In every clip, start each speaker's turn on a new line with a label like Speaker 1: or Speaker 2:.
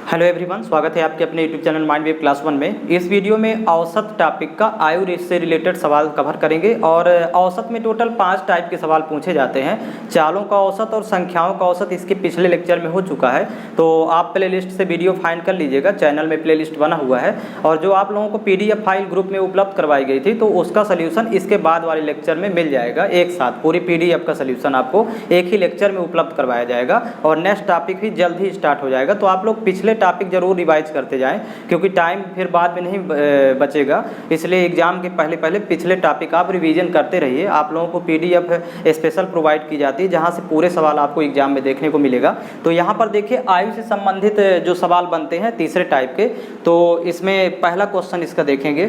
Speaker 1: Hello everyone, स्वागत है आपके अपने YouTube channel mind wave class 1 में। इस वीडियो में औसत टॉपिक का आयु से रिलेटेड सवाल कवर करेंगे और औसत में टोटल 5 टाइप के सवाल पूछे जाते हैं। चालों का औसत और संख्याओं का औसत इसके पिछले लेक्चर में हो चुका है, तो आप प्लेलिस्ट से वीडियो फाइंड कर लीजिएगा। चैनल में प्लेलिस्ट बना हुआ है और जो आप लोगों को PDF फाइल ग्रुप में उपलब्ध करवाई गई थी, तो उसका सोल्यूशन इसके बाद वाले लेक्चर में मिल जाएगा। एक साथ पूरी PDF का सोल्यूशन आपको एक ही लेक्चर में उपलब्ध करवाया जाएगा और नेक्स्ट टॉपिक भी जल्द ही स्टार्ट हो जाएगा। तो आप लोग पिछले टॉपिक जरूर रिवाइज करते जाएं, क्योंकि टाइम फिर बाद में नहीं बचेगा। इसलिए एग्जाम के पहले पिछले टॉपिक आप रिवीजन करते रहिए। आप लोगों को PDF स्पेशल प्रोवाइड की जाती है, जहां से पूरे सवाल आपको एग्जाम में देखने को मिलेगा। तो यहां पर देखिए, आयु से संबंधित जो सवाल बनते हैं तीसरे टाइप के, तो इसमें पहला क्वेश्चन इसका देखेंगे।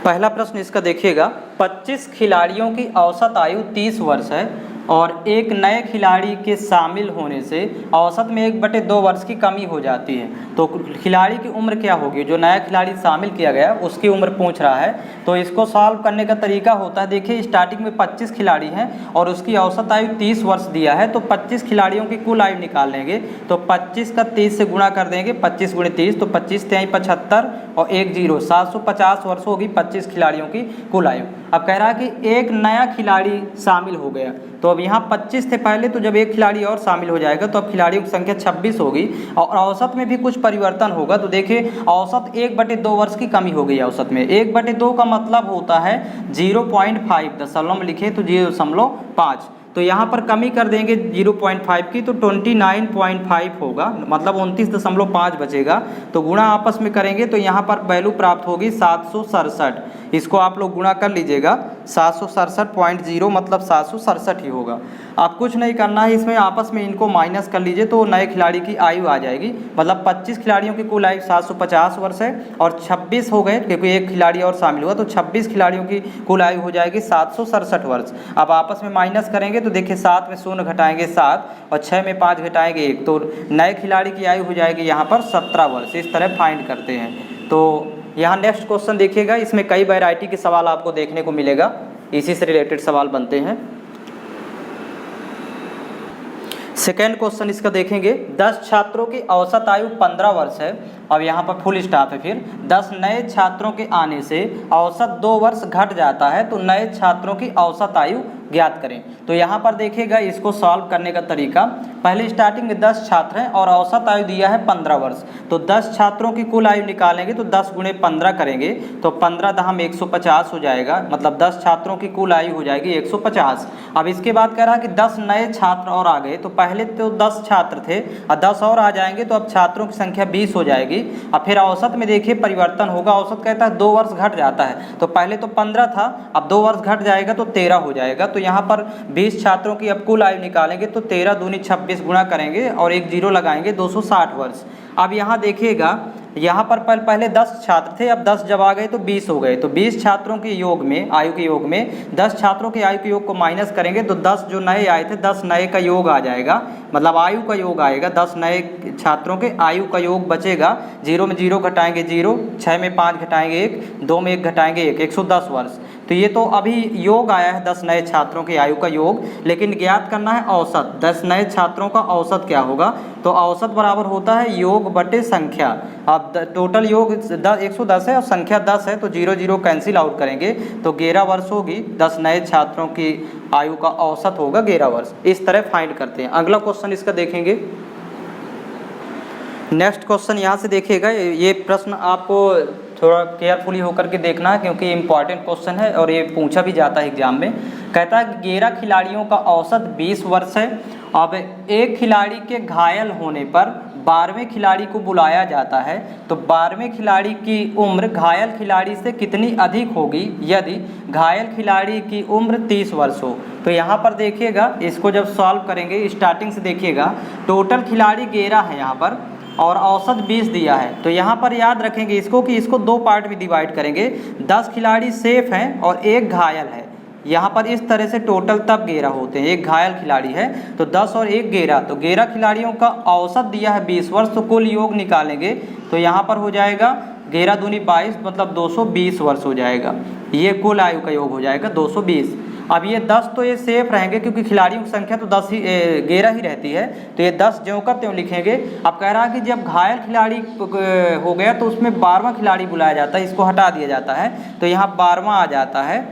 Speaker 1: पहला प्रश्न इसका देखिएगा, 25 खिलाड़ियों की औसत आयु 30 वर्ष है और एक नए खिलाड़ी के शामिल होने से औसत में 1/2 वर्ष की कमी हो जाती है। तो खिलाड़ी की उम्र क्या होगी? जो नया खिलाड़ी शामिल किया गया उसकी उम्र पूछ रहा है। तो इसको सॉल्व करने का तरीका होता है, देखिए स्टार्टिंग में 25 खिलाड़ी हैं और उसकी औसत आयु 30 वर्ष दिया है। तो 25 खिलाड़ियों की कुल आयु निकाल लेंगे। तो 25 का 30 से गुणा कर देंगे, 25 × 30, तो 25 × 75 और 1 0, 750 वर्ष होगी 25 खिलाड़ियों की कुल आयु। अब कह रहा है कि एक नया खिलाड़ी शामिल हो गया, तो अब यहाँ 25 थे पहले, तो जब एक खिलाड़ी और शामिल हो जाएगा तो अब खिलाड़ियों की संख्या 26 होगी और औसत में भी कुछ परिवर्तन होगा। तो देखिए औसत 1/2 वर्ष की कमी हो गई। औसत में 1/2 का मतलब होता है 0.5, दशमलव में लिखे तो 0.5, तो यहाँ पर कमी कर देंगे 0.5 की, तो 29.5 होगा, मतलब 29.5 बचेगा। तो गुणा आपस में करेंगे तो यहाँ पर वैल्यू प्राप्त होगी 767। इसको आप लोग गुणा कर लीजिएगा, 767.0 मतलब 767 ही होगा। आप कुछ नहीं करना है, इसमें आपस में इनको माइनस कर लीजिए तो नए खिलाड़ी की आयु आ जाएगी। मतलब 25 खिलाड़ियों की कुल आयु 750 वर्ष है और 26 हो गए क्योंकि एक खिलाड़ी और शामिल हुआ, तो 26 खिलाड़ियों की कुल आयु हो जाएगी 767 वर्ष। अब आपस में माइनस करेंगे तो देखिए 7 में 0 घटाएंगे 7 और 6 में 5 घटाएंगे 1, तो नए खिलाड़ी की आयु हो जाएगी यहाँ पर 17 वर्ष। इस तरह फाइंड करते हैं। तो यहाँ नेक्स्ट क्वेश्चन देखिएगा, इसमें कई वैरायटी के सवाल आपको देखने को मिलेगा, इसी से रिलेटेड सवाल बनते हैं। सेकेंड क्वेश्चन इसका देखेंगे, 10 छात्रों की औसत आयु 15 वर्ष है। अब यहाँ पर फुल स्टॉप है। फिर 10 नए छात्रों के आने से औसत 2 वर्ष घट जाता है, तो नए छात्रों की औसत आयु ज्ञात करें। तो यहाँ पर देखिएगा इसको सॉल्व करने का तरीका, पहले स्टार्टिंग में 10 छात्र हैं और औसत आयु दिया है 15 वर्ष। तो 10 छात्रों की कुल आयु निकालेंगे तो 10 × 15 करेंगे तो 15 दहम 150 हो जाएगा, मतलब 10 छात्रों की कुल आयु हो जाएगी 150। अब इसके बाद कह रहा है कि 10 नए छात्र और आ गए, तो पहले तो 10 छात्र थे और 10 और आ जाएंगे तो अब छात्रों की संख्या 20 हो जाएगी। अब फिर औसत में देखिए परिवर्तन होगा। औसत कहता है 2 वर्ष घट जाता है, तो पहले तो 15 था, अब 2 वर्ष घट जाएगा तो 13 हो जाएगा। तो यहाँ पर 20 छात्रों की अब कुल आयु निकालेंगे तो 13 दूनी 26 गुणा करेंगे और 1 0 लगाएंगे, 260 वर्ष। अब यहाँ देखिएगा, यहाँ पर पहले 10 छात्र थे, अब 10 जब आ गए तो 20 हो गए। तो 20 छात्रों के योग में, आयु के योग में 10 छात्रों के आयु के योग को माइनस करेंगे तो 10 जो नए आए थे 10 नए का योग आ जाएगा, मतलब आयु का योग आएगा। 10 नए छात्रों के आयु का योग बचेगा, 0 में 0 घटाएंगे 0, 6 में 5 घटाएंगे 1, 2 में 1 घटाएंगे 1, 110 वर्ष। तो ये तो अभी योग आया है 10 नए छात्रों के आयु का योग, लेकिन ज्ञात करना है औसत। 10 नए छात्रों का औसत क्या होगा? तो औसत बराबर होता है योग बटे संख्या। अब टोटल योग 110 है और संख्या 10 है, तो 0 0 कैंसिल आउट करेंगे तो 11 वर्ष होगी। 10 नए छात्रों की आयु का औसत होगा 11 वर्ष। इस तरह फाइंड करते हैं। अगला क्वेश्चन इसका देखेंगे। नेक्स्ट क्वेश्चन यहाँ से देखिएगा, ये प्रश्न आपको थोड़ा केयरफुली होकर के देखना है क्योंकि इम्पॉर्टेंट क्वेश्चन है और ये पूछा भी जाता है एग्जाम में। कहता है 11 खिलाड़ियों का औसत 20 वर्ष है। अब एक खिलाड़ी के घायल होने पर 12वें खिलाड़ी को बुलाया जाता है, तो 12वें खिलाड़ी की उम्र घायल खिलाड़ी से कितनी अधिक होगी यदि घायल खिलाड़ी की उम्र 30 वर्ष हो? तो यहाँ पर देखिएगा, इसको जब सॉल्व करेंगे स्टार्टिंग से देखिएगा, टोटल खिलाड़ी 11 है यहाँ पर और औसत 20 दिया है। तो यहाँ पर याद रखेंगे इसको कि इसको 2 पार्ट में डिवाइड करेंगे। 10 खिलाड़ी सेफ हैं और एक घायल है। यहाँ पर इस तरह से टोटल तब 11 होते हैं, एक घायल खिलाड़ी है तो 10 और एक 11, तो 11 खिलाड़ियों का औसत दिया है 20 वर्ष। तो कुल योग निकालेंगे तो यहाँ पर हो जाएगा 11 दूनी 22, मतलब 220 वर्ष हो जाएगा। ये कुल आयु का योग हो जाएगा 220। अब ये 10 तो ये सेफ रहेंगे क्योंकि खिलाड़ियों की संख्या तो 10 ही 11 ही रहती है, तो ये 10 ज्यों का त्यों लिखेंगे। अब कह रहा है कि जब घायल खिलाड़ी हो गया तो उसमें 12वां खिलाड़ी बुलाया जाता है, इसको हटा दिया जाता है, तो यहाँ 12वां आ जाता है।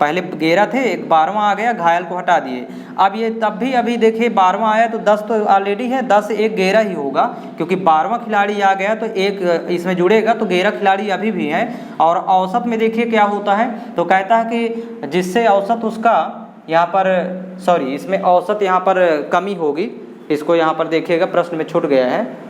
Speaker 1: पहले 11 थे, एक 12वां आ गया, घायल को हटा दिए। अब ये तब भी अभी देखिए 12वां आया तो 10 तो ऑलरेडी है, 10 एक 11 ही होगा क्योंकि 12वां खिलाड़ी आ गया तो एक इसमें जुड़ेगा, तो 11 खिलाड़ी अभी भी हैं। और औसत में देखिए क्या होता है, तो कहता है कि जिससे औसत उसका यहाँ पर इसमें औसत यहाँ पर कमी होगी, इसको यहाँ पर देखिएगा प्रश्न में छूट गया है।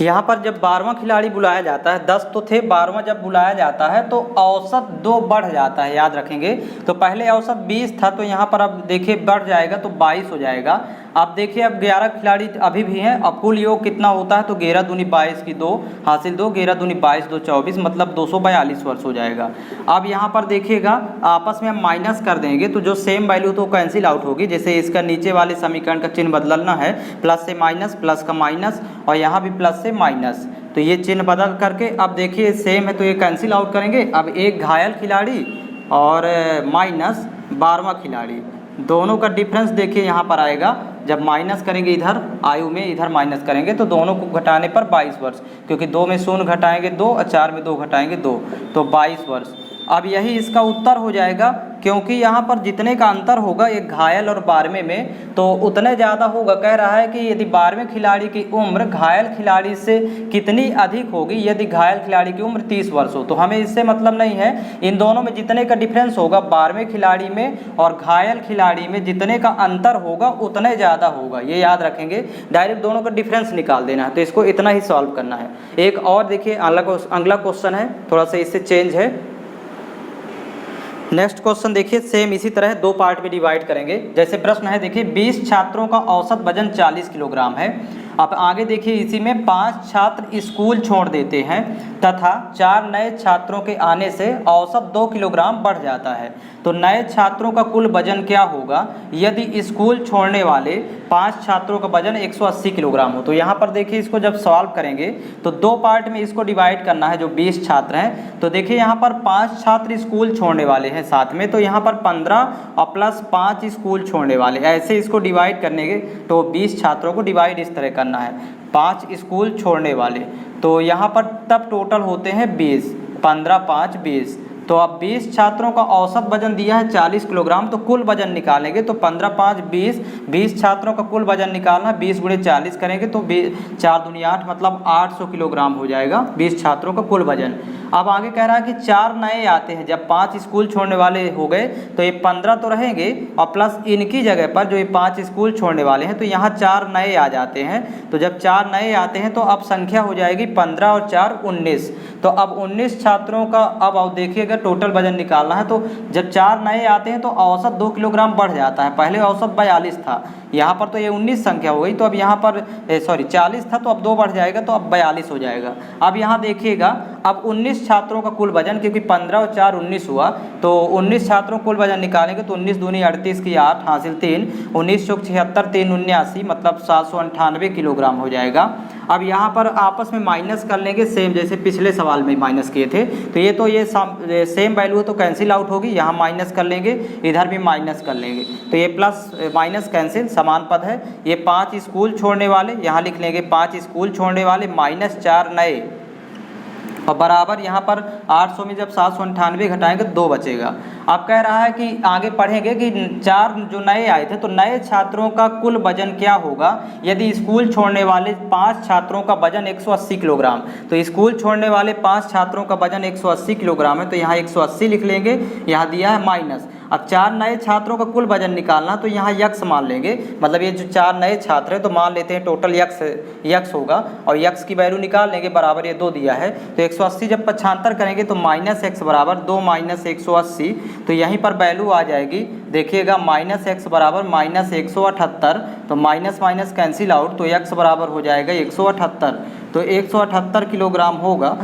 Speaker 1: यहाँ पर जब 12वां खिलाड़ी बुलाया जाता है, 10 तो थे, 12वां जब बुलाया जाता है तो औसत 2 बढ़ जाता है, याद रखेंगे। तो पहले औसत 20 था, तो यहाँ पर अब देखिए बढ़ जाएगा तो 22 हो जाएगा। अब देखिए अब 11 खिलाड़ी अभी भी हैं, अब कुल योग कितना होता है, तो 11 दूनी 22 की 2 हासिल 2, 11 दूनी 22 2 24, मतलब 242 वर्ष हो जाएगा। अब यहाँ पर देखिएगा आपस में हम माइनस कर देंगे तो जो सेम वैल्यू तो कैंसिल आउट होगी। जैसे इसका नीचे वाले समीकरण का चिन्ह बदलना है, प्लस से माइनस, प्लस का माइनस, और यहाँ भी प्लस से माइनस, तो ये चिन्ह बदल करके अब देखिए सेम है तो ये कैंसिल आउट करेंगे। अब एक घायल खिलाड़ी और माइनस 12वां खिलाड़ी, दोनों का डिफरेंस देखिए यहाँ पर आएगा। जब माइनस करेंगे इधर आयु में, इधर माइनस करेंगे तो दोनों को घटाने पर 22 वर्ष, क्योंकि 2 में 0 घटाएंगे 2 और 4 में 2 घटाएंगे 2, तो 22 वर्ष। अब यही इसका उत्तर हो जाएगा, क्योंकि यहाँ पर जितने का अंतर होगा एक घायल और 12वें में, तो उतने ज़्यादा होगा। कह रहा है कि यदि 12वें खिलाड़ी की उम्र घायल खिलाड़ी से कितनी अधिक होगी, यदि घायल खिलाड़ी की उम्र 30 वर्ष हो, तो हमें इससे मतलब नहीं है। इन दोनों में जितने का डिफरेंस होगा 12वें खिलाड़ी में और घायल खिलाड़ी में, जितने का अंतर होगा उतने ज़्यादा होगा, ये याद रखेंगे। डायरेक्ट दोनों का डिफरेंस निकाल देना है, तो इसको इतना ही सॉल्व करना है। एक और देखिए अगला क्वेश्चन है, थोड़ा सा इससे चेंज है। नेक्स्ट क्वेश्चन देखिए, सेम इसी तरह 2 पार्ट में डिवाइड करेंगे। जैसे प्रश्न है देखिए, 20 छात्रों का औसत वजन 40 किलोग्राम है। अब आगे देखिए इसी में 5 छात्र स्कूल छोड़ देते हैं तथा 4 नए छात्रों के आने से औसत 2 किलोग्राम बढ़ जाता है, तो नए छात्रों का कुल वजन क्या होगा यदि स्कूल छोड़ने वाले 5 छात्रों का वजन 180 किलोग्राम हो। तो यहाँ पर देखिए इसको जब सॉल्व करेंगे तो 2 पार्ट में इसको डिवाइड करना है। जो 20 छात्र हैं, तो देखिए यहाँ पर 5 छात्र स्कूल छोड़ने वाले हैं साथ में, तो यहाँ पर 15 और प्लस 5 स्कूल छोड़ने वाले, ऐसे इसको डिवाइड करने के, तो 20 छात्रों को डिवाइड इस तरह करना है, 5 स्कूल छोड़ने वाले, तो यहाँ पर तब टोटल होते हैं 20, 15 5 20। तो अब 20 छात्रों का औसत वजन दिया है 40 किलोग्राम, तो कुल वजन निकालेंगे तो 15 5 20, 20 छात्रों का कुल वजन निकालना, 20 गुणे 40 करेंगे तो 4 दूनी 8, मतलब 800 किलोग्राम हो जाएगा 20 छात्रों का कुल वजन। अब आगे कह रहा है कि 4 नए आते हैं, जब 5 स्कूल छोड़ने वाले हो गए तो ये 15 तो रहेंगे और प्लस इनकी जगह पर जो ये 5 स्कूल छोड़ने वाले हैं, तो यहाँ 4 नए आ जाते हैं। तो जब 4 नए आते हैं तो अब संख्या हो जाएगी 15 और 4 19। तो अब 19 छात्रों का अब देखिएगा टोटल वजन निकालना है, तो जब 4 नए आते हैं तो औसत 2 किलोग्राम बढ़ जाता है। पहले औसत 42 था, यहाँ पर तो ये 19 संख्या हो गई, तो अब यहाँ पर 40 था, तो अब 2 बढ़ जाएगा तो अब 42 हो जाएगा। अब यहाँ देखिएगा अब 19 छात्रों का कुल वजन, क्योंकि 15 और 4 19 हुआ, तो 19 छात्रों कुल वजन निकालेंगे तो 19 दूनी 38 की 8 हासिल 3, 19 चौक 76, 3 79, मतलब 798 किलोग्राम हो जाएगा। अब यहाँ पर आपस में माइनस कर लेंगे, सेम जैसे पिछले सवाल में माइनस किए थे, तो ये सेम वैल्यू है तो कैंसिल आउट होगी, यहाँ माइनस कर लेंगे, इधर भी माइनस कर लेंगे, तो ये प्लस माइनस कैंसिल, समान पद है। ये 5 स्कूल छोड़ने वाले, यहाँ लिख लेंगे 5 स्कूल छोड़ने वाले माइनस 4 नए, और बराबर यहाँ पर 800 में जब 798 घटाएंगे 2 बचेगा। अब कह रहा है कि आगे पढ़ेंगे कि 4 जो नए आए थे, तो नए छात्रों का कुल वजन क्या होगा यदि स्कूल छोड़ने वाले 5 छात्रों का वजन 180 किलोग्राम। तो स्कूल छोड़ने वाले 5 छात्रों का वजन 180 किलोग्राम है, तो यहाँ 180 लिख लेंगे, यहाँ दिया है माइनस। अब 4 नए छात्रों का कुल वजन निकालना, तो यहाँ यक्स मान लेंगे, मतलब ये जो 4 नए छात्र हैं तो मान लेते हैं टोटल यक्स होगा, और यक्स की वैल्यू निकाल लेंगे, बराबर ये 2 दिया है, तो 180 जब 75 करेंगे तो माइनस एक्स बराबर 2 माइनस 180, तो यहीं पर वैल्यू आ जाएगी, देखिएगा माइनस एक्स बराबर माइनस 178, तो माइनस माइनस कैंसिल आउट, तो एक्स बराबर हो जाएगा 178, तो 178 किलोग्राम होगा।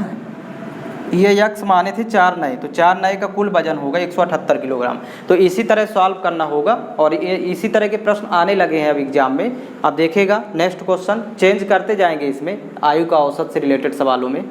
Speaker 1: ये यक्स माने थे 4 नए, तो 4 नए का कुल वजन होगा 178 किलोग्राम। तो इसी तरह सॉल्व करना होगा, और ये इसी तरह के प्रश्न आने लगे हैं अब एग्जाम में। अब देखिएगा नेक्स्ट क्वेश्चन चेंज करते जाएंगे इसमें आयु का औसत से रिलेटेड सवालों में।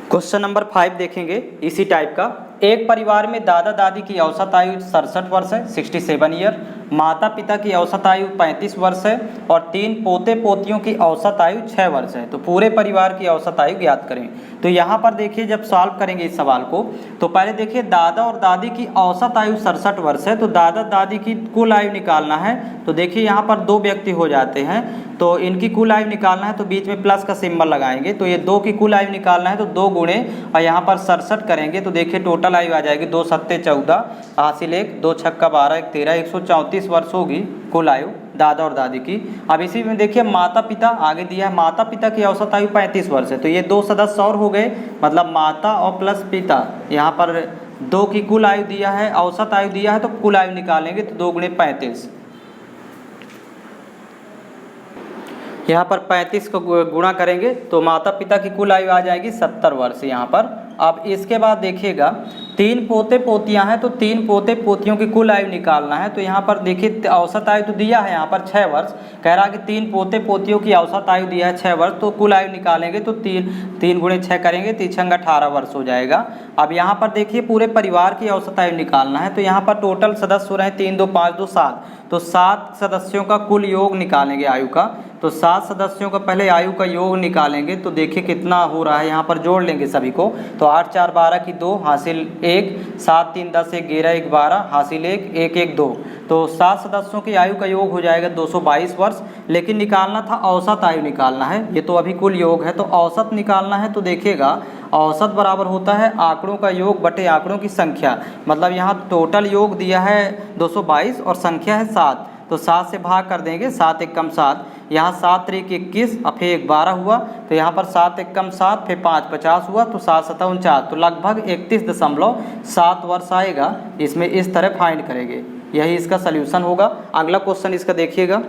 Speaker 1: क्वेश्चन नंबर 5 देखेंगे इसी टाइप का। एक परिवार में दादा दादी की औसत आयु 67 वर्ष है, 67 ईयर। माता पिता की औसत आयु 35 वर्ष है और 3 पोते पोतियों की औसत आयु 6 वर्ष है। तो पूरे परिवार की औसत आयु ज्ञात करें। तो यहाँ पर देखिए जब सॉल्व करेंगे इस सवाल को तो पहले देखिए दादा और दादी की औसत आयु 67 वर्ष है, तो दादा दादी की कुल आयु निकालना है। तो देखिए यहाँ पर 2 व्यक्ति हो जाते हैं, तो इनकी कुल आयु निकालना है तो बीच में प्लस का सिंबल लगाएंगे। तो ये 2 की कुल आयु निकालना है तो 2 गुणे और यहाँ पर 67 करेंगे तो देखिए टोटल आयु आ जाएगी 2 सत्ते 14 हासिल 1 2 छक्का 12 1 13 134 वर्ष होगी कुल आयु दादा और दादी की। अब इसी में देखिए माता पिता आगे दिया है, माता पिता की औसत आयु 35 वर्ष है, तो ये 2 सदस्य और हो गए, मतलब माता और प्लस पिता। यहाँ पर 2 की कुल आयु दिया है, औसत आयु दिया है, तो कुल आयु निकालेंगे तो 2 गुणे 35। यहाँ पर 35 को गुणा करेंगे तो माता पिता की कुल आयु आ जाएगी 70 वर्ष यहाँ पर। अब इसके बाद देखिएगा 3 पोते पोतियाँ हैं, तो 3 पोते पोतियों की कुल आयु निकालना है। तो यहाँ पर देखिए औसत आयु तो दिया है यहाँ पर 6 वर्ष, कह रहा है कि 3 पोते पोतियों की औसत आयु दिया है 6 वर्ष, तो कुल आयु निकालेंगे तो 3 गुणे 6 करेंगे 3 18 वर्ष हो जाएगा। अब यहाँ पर देखिए पूरे परिवार की औसत आयु निकालना है, तो यहाँ पर टोटल सदस्य हो रहे हैं 3 2 5 2 7, तो 7 सदस्यों का कुल योग निकालेंगे आयु का। तो 7 सदस्यों का पहले आयु का योग निकालेंगे तो देखिए कितना हो रहा है, यहाँ पर जोड़ लेंगे सभी को। तो 8 4 12 की 2 हासिल 1 7 3 10 1 11 1 12 हासिल 1 1 1 2, तो 7 सदस्यों की आयु का योग हो जाएगा 222 वर्ष। लेकिन निकालना था औसत आयु निकालना है, ये तो अभी कुल योग है, तो औसत निकालना है। तो देखिएगा औसत बराबर होता है आंकड़ों का योग बटे आंकड़ों की संख्या, मतलब यहाँ टोटल योग दिया है 222 और संख्या है 7, तो 7 से भाग कर देंगे, 7 1 कम 7, यहाँ 7 3 21 और फिर 1 12 हुआ, तो यहाँ पर 7 1 कम 7 फिर 5 50 हुआ, तो 7 7 49, तो लगभग 31.7 वर्ष आएगा। इसमें इस तरह फाइंड करेंगे, यही इसका सल्यूशन होगा। अगला क्वेश्चन इसका देखिएगा,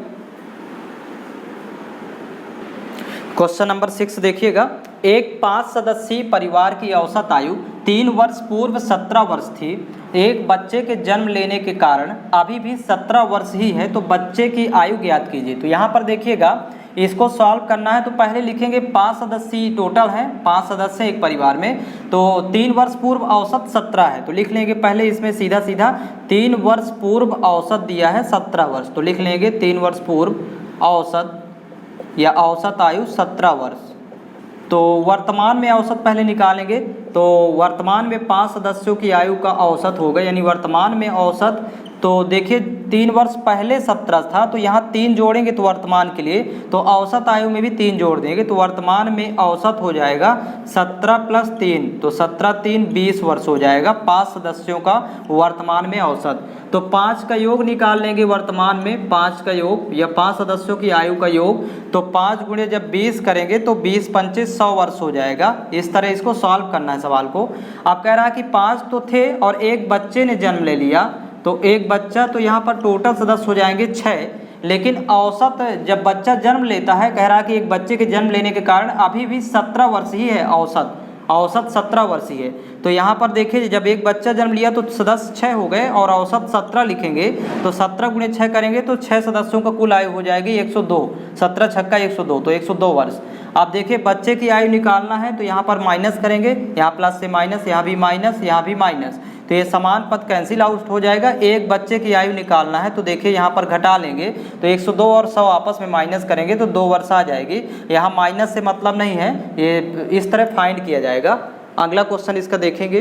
Speaker 1: क्वेश्चन नंबर 6 देखिएगा। एक 5 सदस्यीय परिवार की औसत आयु 3 वर्ष पूर्व 17 वर्ष थी। एक बच्चे के जन्म लेने के कारण अभी भी 17 वर्ष ही है, तो बच्चे की आयु ज्ञात कीजिए। तो यहाँ पर देखिएगा इसको सॉल्व करना है, तो पहले लिखेंगे 5 सदस्य टोटल हैं, 5 सदस्य एक परिवार में, तो 3 वर्ष पूर्व औसत 17 है, तो लिख लेंगे पहले इसमें सीधा सीधा 3 वर्ष पूर्व औसत दिया है 17 वर्ष, तो लिख लेंगे 3 वर्ष पूर्व औसत या औसत आयु 17 वर्ष। तो वर्तमान में औसत पहले निकालेंगे, तो वर्तमान में 5 सदस्यों की आयु का औसत होगा, यानी वर्तमान में औसत, तो देखिए 3 वर्ष पहले 17 था, तो यहाँ 3 जोड़ेंगे तो वर्तमान के लिए, तो औसत आयु में भी 3 जोड़ देंगे, तो वर्तमान में औसत हो जाएगा 17 प्लस 3, तो 17 3 20 वर्ष हो जाएगा 5 सदस्यों का वर्तमान में औसत। तो 5 का योग निकाल लेंगे वर्तमान में, 5 का योग या 5 सदस्यों की आयु का योग, तो 5 गुणे जब 20 करेंगे तो 20 5 100 वर्ष हो जाएगा। इस तरह इसको सॉल्व करना है सवाल को। अब कह रहा है कि 5 तो थे और एक बच्चे ने जन्म ले लिया, तो एक बच्चा, तो यहाँ पर टोटल सदस्य हो जाएंगे 6, लेकिन औसत जब बच्चा जन्म लेता है, कह रहा है कि एक बच्चे के जन्म लेने के कारण अभी भी 17 वर्ष ही है औसत 17 वर्ष ही है। तो यहाँ पर देखिए जब एक बच्चा जन्म लिया तो सदस्य 6 हो गए और औसत 17 लिखेंगे, तो 17 गुणे 6 करेंगे तो 6 सदस्यों का कुल आयु हो जाएगी 102, 17 छक्का 102, तो 102 वर्ष। अब देखिए बच्चे की आयु निकालना है, तो यहाँ पर माइनस करेंगे, यहाँ प्लस से माइनस, यहाँ भी माइनस, यहाँ भी माइनस, तो ये समान पद कैंसिल आउट हो जाएगा। एक बच्चे की आयु निकालना है, तो देखिए यहाँ पर घटा लेंगे, तो 102 और 100 आपस में माइनस करेंगे तो 2 वर्ष आ जाएगी। यहाँ माइनस से मतलब नहीं है, ये इस तरह फाइंड किया जाएगा। अगला क्वेश्चन इसका देखेंगे,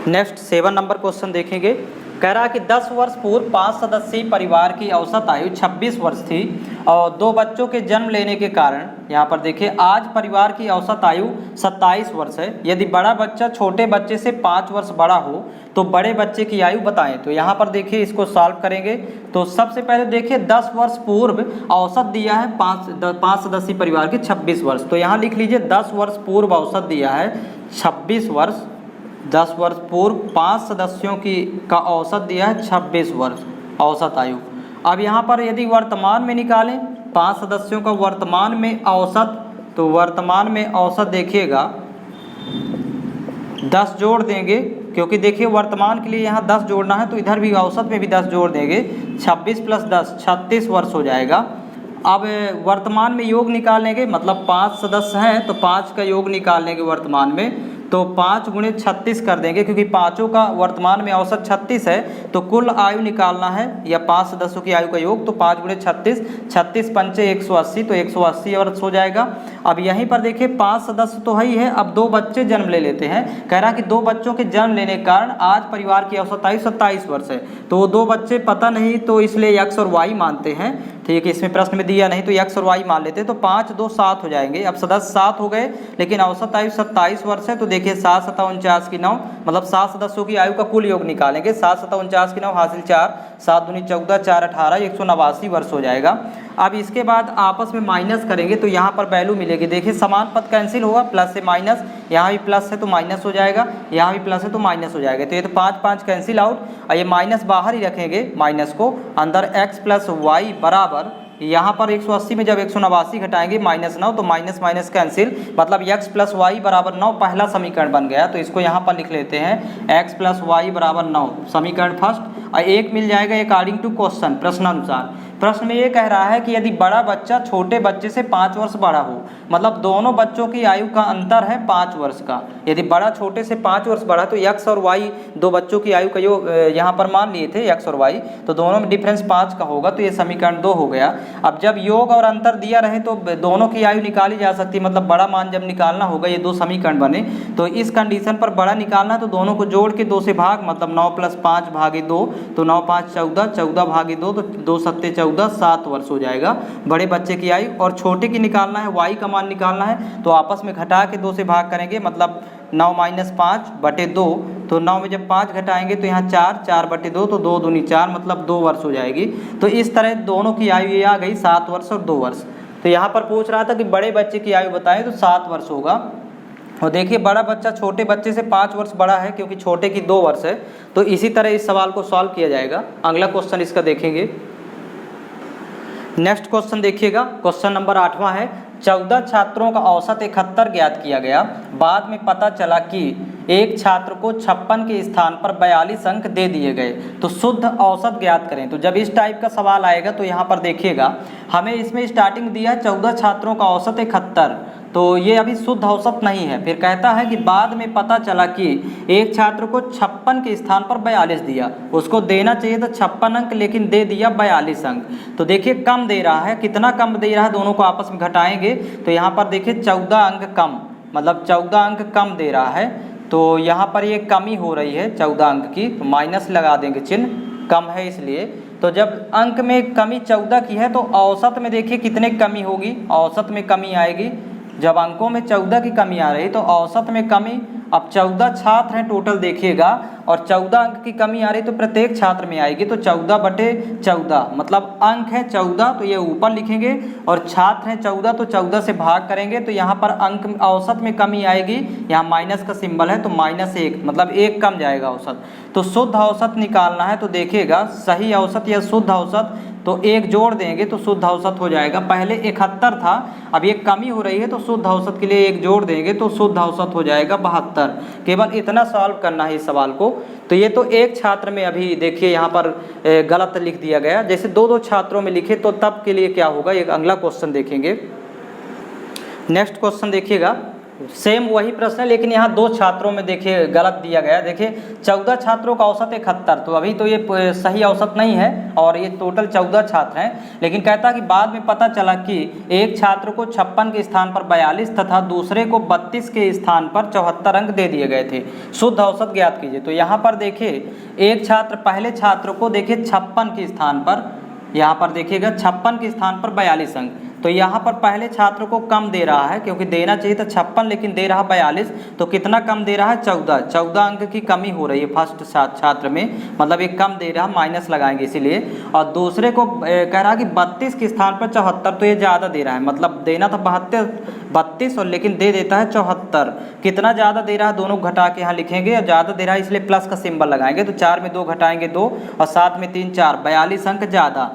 Speaker 1: नेक्स्ट 7 नंबर क्वेश्चन देखेंगे। कह रहा है कि 10 वर्ष पूर्व 5 सदस्यीय परिवार की औसत आयु 26 वर्ष थी और 2 बच्चों के जन्म लेने के कारण, यहाँ पर देखिए आज परिवार की औसत आयु 27 वर्ष है। यदि बड़ा बच्चा छोटे बच्चे से 5 वर्ष बड़ा हो तो बड़े बच्चे की आयु बताएं। तो यहाँ पर देखिए इसको सॉल्व करेंगे, तो सबसे पहले देखिए 10 वर्ष पूर्व औसत दिया है 5 सदस्यीय परिवार की 26 वर्ष, तो यहाँ लिख लीजिए 10 वर्ष पूर्व औसत दिया है 26 वर्ष, 10 वर्ष पूर्व 5 सदस्यों का औसत दिया है 26 वर्ष औसत आयु। अब यहाँ पर यदि वर्तमान में निकालें 5 सदस्यों का वर्तमान में औसत, तो वर्तमान में औसत देखिएगा 10 जोड़ देंगे, क्योंकि देखिए वर्तमान के लिए यहाँ 10 जोड़ना है, तो इधर भी औसत में भी 10 जोड़ देंगे, 26 प्लस 10 36 वर्ष हो जाएगा। अब वर्तमान में योग निकालेंगे, मतलब 5 सदस्य हैं तो 5 का योग निकालेंगे वर्तमान में, तो 5 गुणे 36 कर देंगे, क्योंकि पाँचों का वर्तमान में औसत 36 है, तो कुल आयु निकालना है या 5 सदस्यों की आयु का योग, तो 5 गुणे 36, 36 पंचे 180, तो 180 वर्ष हो जाएगा। अब यहीं पर देखिए 5 सदस्य तो है ही है, अब 2 बच्चे जन्म ले लेते हैं। कह रहा कि 2 बच्चों के जन्म लेने के कारण आज परिवार की औसत आयु 27 वर्ष है, तो वो 2 बच्चे पता नहीं, तो इसलिए x और y मानते हैं। ठीक है, इसमें प्रश्न में दिया नहीं तो x और y मान लेते हैं, तो 5 2 7 हो जाएंगे। अब सदस्य 7 हो गए, लेकिन औसत आयु 27 वर्ष है, तो देखिए 7 7 49 की 9, मतलब 7 सदस्यों की आयु का कुल योग निकालेंगे। 7 7 49 की 9 हासिल 4, 7 दूनी 14, 4 18, 189 वर्ष हो जाएगा। अब इसके बाद आपस में माइनस करेंगे तो यहाँ पर वैल्यू मिलेगी। देखिए समान पद कैंसिल होगा, प्लस से माइनस, यहाँ भी प्लस है तो माइनस हो जाएगा, यहाँ भी प्लस है तो माइनस हो जाएगा। तो ये तो 5 5 कैंसिल आउट, और ये माइनस बाहर ही रखेंगे, माइनस को अंदर x प्लस वाई बराबर, यहाँ पर 180 में जब 189 घटाएंगे -9, तो माइनस माइनस कैंसिल, मतलब x प्लस वाई बराबर 9 पहला समीकरण बन गया। तो इसको यहाँ पर लिख लेते हैं x प्लस वाई बराबर 9, समीकरण फर्स्ट। और एक मिल जाएगा अकॉर्डिंग टू क्वेश्चन, प्रश्नानुसार। प्रश्न में ये कह रहा है कि यदि बड़ा बच्चा छोटे बच्चे से 5 वर्ष बड़ा हो, मतलब दोनों बच्चों की आयु का अंतर है 5 वर्ष का, यदि बड़ा छोटे से 5 वर्ष बड़ा है तो x और y, 2 बच्चों की आयु का योग यहाँ पर मान लिए थे x और y, तो दोनों में डिफरेंस 5 का होगा, तो ये समीकरण 2 हो गया। अब जब योग और अंतर दिया रहे तो दोनों की आयु निकाली जा सकती है, मतलब बड़ा मान जब निकालना होगा, ये 2 समीकरण बने, तो इस कंडीशन पर बड़ा निकालना है तो दोनों को जोड़ के 2 से भाग, मतलब 9 + 5 भागे 2, तो 9 5 14, 14 भागे 2, तो 2 7 14, 7 वर्ष हो जाएगा बड़े बच्चे की आयु। और छोटे की निकालना है, y का मान निकालना है, तो आपस में घटा के 2 से भाग करेंगे, मतलब 9 - 5 बटे 2, तो 9 में जब 5 घटाएंगे तो यहाँ 4, 4 बटे 2, तो 2 दूनी 4, मतलब 2 वर्ष हो जाएगी। तो इस तरह दोनों की आयु ये आ गई 7 वर्ष और 2 वर्ष। तो यहाँ पर पूछ रहा था कि बड़े बच्चे की आयु बताएं, तो 7 वर्ष होगा। और देखिए बड़ा बच्चा छोटे बच्चे से 5 वर्ष बड़ा है, क्योंकि छोटे की 2 वर्ष है, तो इसी तरह इस सवाल को सॉल्व किया जाएगा। अगला क्वेश्चन इसका देखेंगे। नेक्स्ट क्वेश्चन देखिएगा, क्वेश्चन नंबर 8वां है। 14 छात्रों का औसत 71 ज्ञात किया गया, बाद में पता चला कि एक छात्र को 56 के स्थान पर 42 अंक दे दिए गए, तो शुद्ध औसत ज्ञात करें। तो जब इस टाइप का सवाल आएगा तो यहाँ पर देखिएगा, हमें इसमें स्टार्टिंग दिया है 14 छात्रों का औसत 71, तो ये अभी शुद्ध औसत नहीं है। फिर कहता है कि बाद में पता चला कि एक छात्र को 56 के स्थान पर 42 दिया, उसको देना चाहिए था 56 अंक, लेकिन दे दिया 42 अंक। तो देखिए कम दे रहा है, कितना कम दे रहा है, दोनों को आपस में घटाएंगे तो यहाँ पर देखिए 14 अंक कम, मतलब 14 अंक कम दे रहा है, तो यहाँ पर ये कमी हो रही है 14 अंक की, तो माइनस लगा देंगे, चिन्ह कम है इसलिए। तो जब अंक में कमी 14 की है तो औसत में देखिए कितने कमी होगी, औसत में कमी आएगी। जब अंकों में 14 की कमी आ रही तो औसत में कमी, अब 14 छात्र हैं टोटल देखिएगा, और 14 अंक की कमी आ रही तो प्रत्येक छात्र में आएगी, तो 14/14, मतलब अंक है 14 तो ये ऊपर लिखेंगे, और छात्र हैं 14 तो 14 से भाग करेंगे, तो यहाँ पर अंक औसत में कमी आएगी, यहाँ माइनस का सिंबल है तो -1, मतलब 1 कम जाएगा औसत। तो शुद्ध औसत निकालना है तो देखिएगा सही औसत या शुद्ध औसत, तो 1 जोड़ देंगे तो शुद्ध औसत हो जाएगा। पहले 71 था, अब ये कमी हो रही है तो शुद्ध औसत के लिए 1 जोड़ देंगे तो शुद्ध औसत हो जाएगा 72। केवल इतना सॉल्व करना है इस सवाल को। तो ये तो एक छात्र में अभी देखिए यहाँ पर गलत लिख दिया गया, जैसे 2-2 छात्रों में लिखे तो तब के लिए क्या होगा, एक अगला क्वेश्चन देखेंगे। नेक्स्ट क्वेश्चन देखिएगा, सेम वही प्रश्न है लेकिन यहाँ 2 छात्रों में देखिए गलत दिया गया। देखिए 14 छात्रों का औसत 71, तो अभी तो ये सही औसत नहीं है और ये टोटल 14 छात्र हैं, लेकिन कहता है कि बाद में पता चला कि एक छात्र को 56 के स्थान पर 42 तथा दूसरे को 32 के स्थान पर 74 अंक दे दिए गए थे, शुद्ध औसत ज्ञात कीजिए। तो यहाँ पर देखिए एक छात्र, पहले छात्र को देखिए 56 के स्थान पर, यहाँ पर देखिएगा 56 के स्थान पर 42 अंक, तो यहाँ पर पहले छात्र को कम दे रहा है, क्योंकि देना चाहिए था 56 लेकिन दे रहा 42, तो कितना कम दे रहा है 14 अंक की कमी हो रही है फर्स्ट छात्र में, मतलब एक कम दे रहा, माइनस लगाएंगे इसीलिए। और दूसरे को कह रहा कि 32 के स्थान पर 74, तो ये ज़्यादा दे रहा है, मतलब देना था 32 और लेकिन दे देता है 74। कितना ज़्यादा दे रहा है दोनों घटा के यहाँ लिखेंगे, और ज़्यादा दे रहा है इसलिए प्लस का सिंबल लगाएंगे, तो 4 में 2 घटाएंगे 2 और 7 में 3 4, 42 अंक ज़्यादा।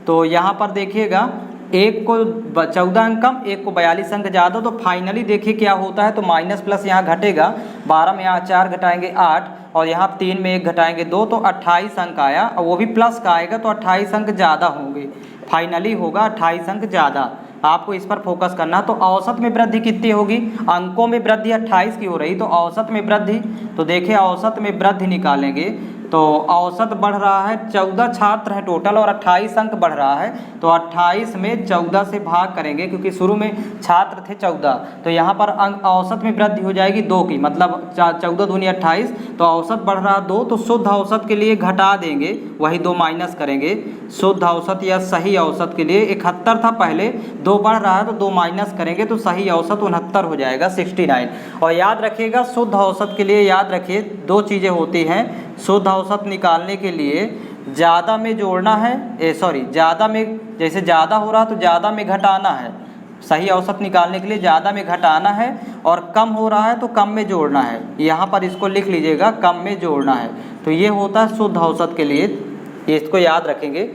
Speaker 1: तो यहाँ पर देखिएगा एक को 14 अंक कम, एक को 42 अंक ज़्यादा, तो फाइनली देखिए क्या होता है, तो माइनस प्लस यहाँ घटेगा, 12 में यहाँ 4 घटाएंगे 8 और यहाँ 3 में 1 घटाएंगे 2, तो 28 अंक आया, और वो भी प्लस का आएगा तो 28 अंक ज़्यादा होंगे, फाइनली होगा 28 अंक ज़्यादा। आपको इस पर फोकस करना। तो औसत में वृद्धि कितनी होगी, अंकों में वृद्धि 28 की हो रही, तो औसत में वृद्धि, तो देखिए औसत में वृद्धि निकालेंगे तो औसत बढ़ रहा है, 14 छात्र हैं टोटल और 28 अंक बढ़ रहा है, तो 28 में 14 से भाग करेंगे क्योंकि शुरू में छात्र थे 14, तो यहाँ पर अंक औसत में वृद्धि हो जाएगी 2 की, मतलब 14 दूनी 28, तो औसत बढ़ रहा 2, तो शुद्ध औसत के लिए घटा देंगे, वही 2 माइनस करेंगे। शुद्ध औसत या सही औसत के लिए 71 था पहले, 2 बढ़ रहा है तो 2 माइनस करेंगे तो सही औसत 69 हो जाएगा, 69। और याद रखिएगा शुद्ध औसत के लिए याद रखिए 2 चीज़ें होती हैं। शुद्ध औसत निकालने के लिए ज़्यादा में जोड़ना है, ज़्यादा में, जैसे ज़्यादा हो रहा तो ज़्यादा में घटाना है। सही औसत निकालने के लिए ज़्यादा में घटाना है और कम हो रहा है तो कम में जोड़ना है। यहाँ पर इसको लिख लीजिएगा, कम में जोड़ना है। तो ये होता है शुद्ध औसत के लिए, ये इसको याद रखेंगे।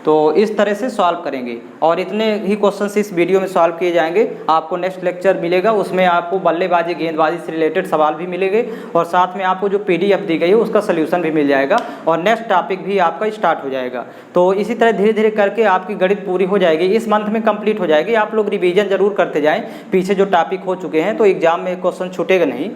Speaker 1: तो इस तरह से सॉल्व करेंगे और इतने ही क्वेश्चंस इस वीडियो में सॉल्व किए जाएंगे। आपको नेक्स्ट लेक्चर मिलेगा, उसमें आपको बल्लेबाजी गेंदबाजी से रिलेटेड सवाल भी मिलेंगे और साथ में आपको जो PDF दी गई है उसका सलूशन भी मिल जाएगा और नेक्स्ट टॉपिक भी आपका स्टार्ट हो जाएगा। तो इसी तरह धीरे धीरे करके आपकी गणित पूरी हो जाएगी, इस मंथ में कंप्लीट हो जाएगी। आप लोग रिवीजन जरूर करते जाएँ, पीछे जो टॉपिक हो चुके हैं, तो एग्जाम में क्वेश्चन छूटेगा नहीं।